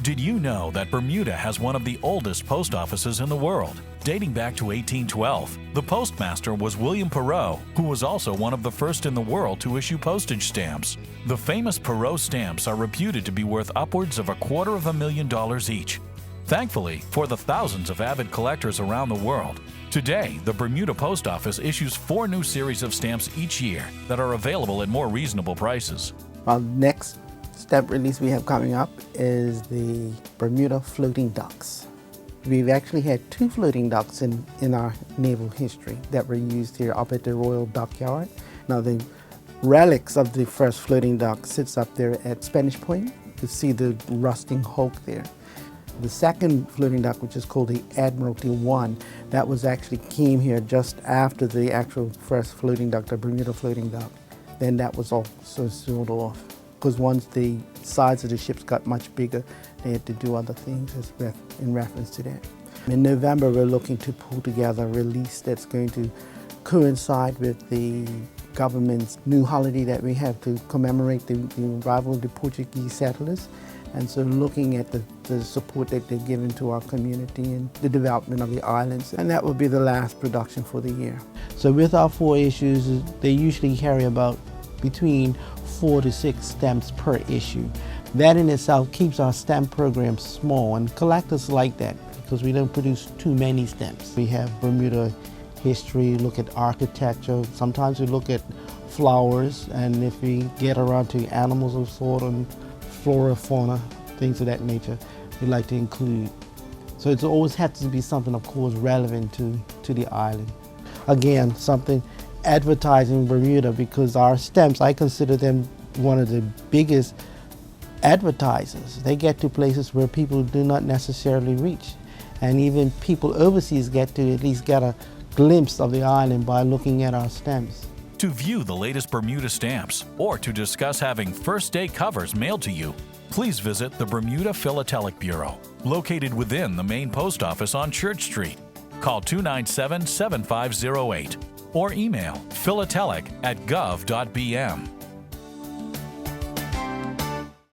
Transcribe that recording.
Did you know that Bermuda has one of the oldest post offices in the world? Dating back to 1812, the postmaster was William Perot, who was also one of the first in the world to issue postage stamps. The famous Perot stamps are reputed to be worth upwards of $250,000 each. Thankfully, for the thousands of avid collectors around the world, today the Bermuda Post Office issues 4 new series of stamps each year that are available at more reasonable prices. Our next stamp release we have coming up is the Bermuda floating ducks. We've actually had 2 floating ducks in our naval history that were used here up at the Royal Dockyard. Now the relics of the first floating duck sits up there at Spanish Point. You see the rusting hulk there. The second floating duck, which is called the Admiralty 1, that was actually came here just after the actual first floating duck, the Bermuda floating duck. Then that was also sold off, because once the size of the ships got much bigger, they had to do other things in reference to that. In November, we're looking to pull together a release that's going to coincide with the government's new holiday that we have to commemorate the arrival of the Portuguese settlers. And so looking at the support that they've given to our community and the development of the islands. And that will be the last production for the year. So with our 4 issues, they usually carry about between 4 to 6 stamps per issue. That in itself keeps our stamp program small, and collectors like that because we don't produce too many stamps. We have Bermuda history, look at architecture, sometimes we look at flowers, and if we get around to animals of sort and flora, fauna, things of that nature, we like to include. So it's always has to be something, of course, relevant to the island. Again, something advertising Bermuda, because our stamps, I consider them one of the biggest advertisers. They get to places where people do not necessarily reach. And even people overseas get to at least get a glimpse of the island by looking at our stamps. To view the latest Bermuda stamps or to discuss having first-day covers mailed to you, please visit the Bermuda Philatelic Bureau, located within the main post office on Church Street. Call 297-7508 or email philatelic@gov.bm.